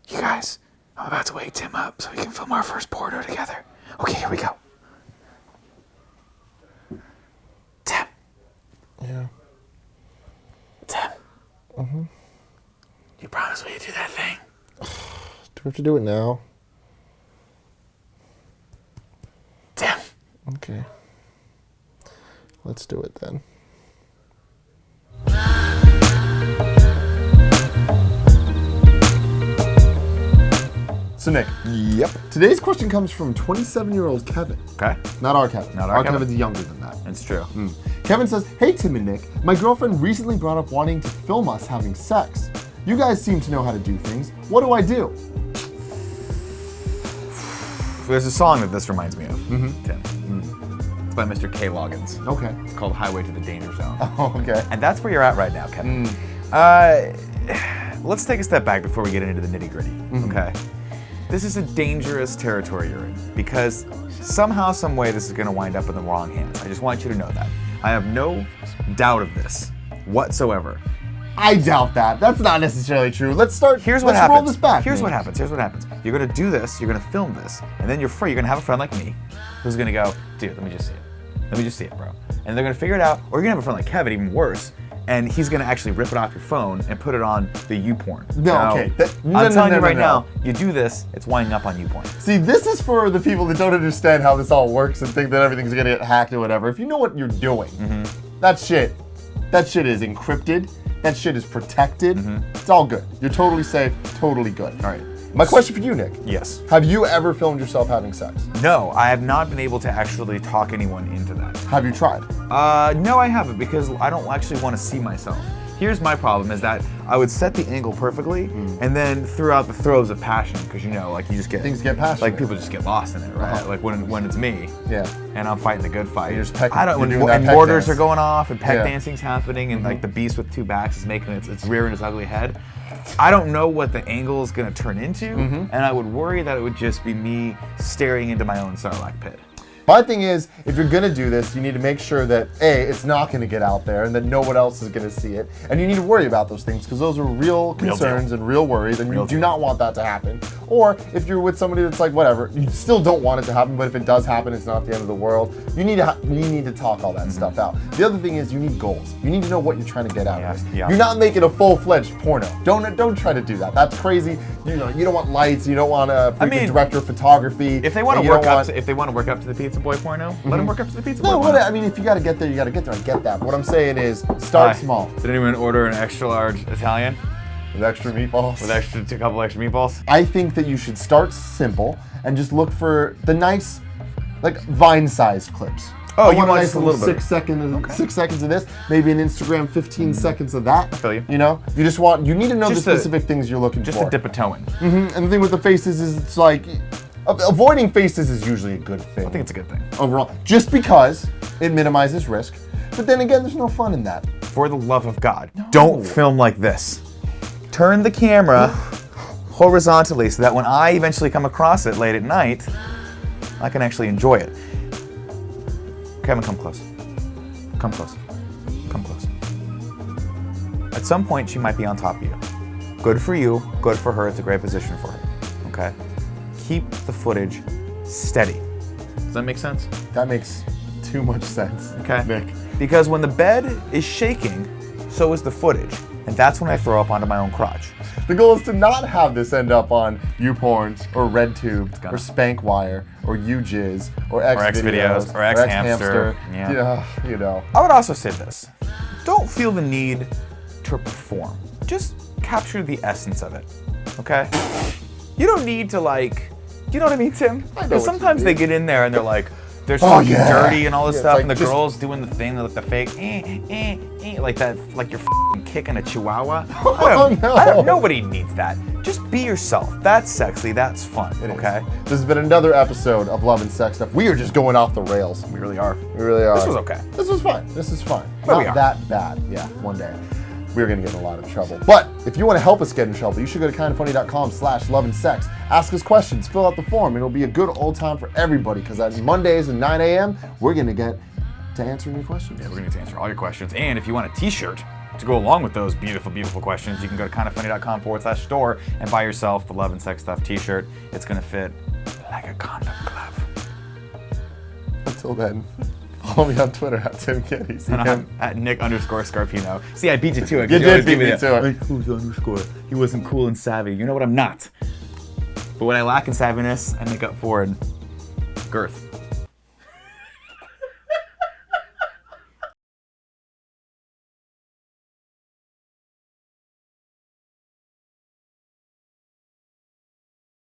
You guys, I'm about to wake Tim up so we can film our first porno together. Okay, here we go. Tim. Yeah. Tim. Mm-hmm. You promise me to do that thing? Do we have to do it now? Tim. Okay. Let's do it then. So Nick. Yep. Today's question comes from 27-year-old Kevin. Okay. Not our Kevin. Not our Kevin. Kevin's younger than that. It's true. Kevin says, "Hey Tim and Nick, my girlfriend recently brought up wanting to film us having sex. You guys seem to know how to do things. What do I do?" There's a song that this reminds me of, Tim. It's by Mr. K. Loggins. Okay. It's called Highway to the Danger Zone. Oh, okay. And that's where you're at right now, Kevin. Let's take a step back before we get into the nitty-gritty, okay? This is a dangerous territory you're in because somehow, some way, this is going to wind up in the wrong hands. I just want you to know that. I have no doubt of this whatsoever. I doubt that. That's not necessarily true. Let's start. Here's what let's happens. roll this back. Here's Nick. what happens. Here's what happens. You're gonna do this. You're gonna film this, and then you're free. You're gonna have a friend like me, who's gonna go, dude, let me just see it. Let me just see it, bro. And they're gonna figure it out. Or you're gonna have a friend like Kevin, even worse, and he's gonna actually rip it off your phone and put it on the YouPorn. No, Now, okay. I'm telling you right no. now, you do this, it's winding up on YouPorn. See, this is for the people that don't understand how this all works and think that everything's gonna get hacked or whatever. If you know what you're doing, that shit is encrypted. That shit is protected. It's all good. You're totally safe, totally good. All right. My question for you, Nick. Yes. Have you ever filmed yourself having sex? No, I have not been able to actually talk anyone into that. Have you tried? No, I haven't because I don't actually want to see myself. Here's my problem is that I would set the angle perfectly and then throughout the throes of passion, because you know, like you just get... Things get passionate. Like people just get lost in it, right? Like when it's me. Yeah. And I'm fighting the good fight. You're just pecking- I don't, you're doing when that peck mortars dance. are going off and peck Yeah. dancing's happening and like the beast with two backs is making its rearing its ugly head. I don't know what the angle is going to turn into, and I would worry that it would just be me staring into my own Sarlacc pit. My thing is, if you're gonna do this, you need to make sure that A, it's not gonna get out there and that no one else is gonna see it. And you need to worry about those things because those are real concerns and real worries and you do not want that to happen. Or if you're with somebody that's like, whatever, you still don't want it to happen, but if it does happen, it's not the end of the world. You need to talk all that stuff out. The other thing is you need goals. You need to know what you're trying to get out of this. Yeah. You're not making a full-fledged porno. Don't try to do that. That's crazy. You know, you don't want lights, you don't want a freaking director of photography. If they want to work up to the Pizza Boy porno, let them work up to the Pizza Boy No, porno. I mean, if you got to get there, you got to get there. I get that. But what I'm saying is, start small. Did anyone order an extra large Italian With extra meatballs. with a couple extra meatballs? I think that you should start simple and just look for the nice, like Vine-sized clips. Oh, I you want want a just nice a little little bit. 6 seconds of this, maybe an Instagram 15 seconds of that. I feel you. You know, you need to know Just the a- specific things you're looking Just for. to dip a toe in. And the thing with the faces is, it's like avoiding faces is usually a good thing. I think it's a good thing. Overall, just because it minimizes risk. But then again, there's no fun in that. For the love of God, don't film like this. Turn the camera horizontally so that when I eventually come across it late at night, I can actually enjoy it. Kevin, come close. Come close. Come close. At some point, she might be on top of you. Good for you, good for her. It's a great position for her. Okay? Keep the footage steady. Does that make sense? That makes too much sense. Okay. Nick. Because when the bed is shaking, so is the footage. And that's when I throw up onto my own crotch. The goal is to not have this end up on YouPorn or RedTube gonna. or SpankWire or UJizz or Xvideos or Xhamster. Yeah. Yeah. You know. I would also say this. Don't feel the need to perform. Just capture the essence of it. Okay? You don't need to you know what I mean, Tim? I know Because what sometimes you they mean. get in there and they're like, they're talking dirty and all this Yeah, it's stuff, like and the just- girls doing the thing, like the fake, like that, like you're kicking a chihuahua. Nobody needs that. Just be yourself. That's sexy. That's fun. It is. Okay? This has been another episode of Love and Sex Stuff. We are just going off the rails. We really are. We really are. This was okay. This was fun. This is fun. But we Not are. that bad. Yeah, one day. We're going to get in a lot of trouble. But if you want to help us get in trouble, you should go to kindoffunny.com/loveandsex. Ask us questions, fill out the form. It'll be a good old time for everybody because on Mondays at 9 a.m., we're going to get to answering your questions. Yeah, we're going to answer all your questions. And if you want a t-shirt, To go along with those beautiful, beautiful questions, you can go to kindafunny.com/store and buy yourself the Love and Sex Stuff t-shirt. It's going to fit like a condom glove. Until then, follow me on Twitter at Tim Gettys. And I'm at Nick_Scarpino. See, I beat you to it. You did always beat give me that, to it. like, who's the underscore? He wasn't cool and savvy. You know what? I'm not. But what I lack in savviness, I make up for in girth.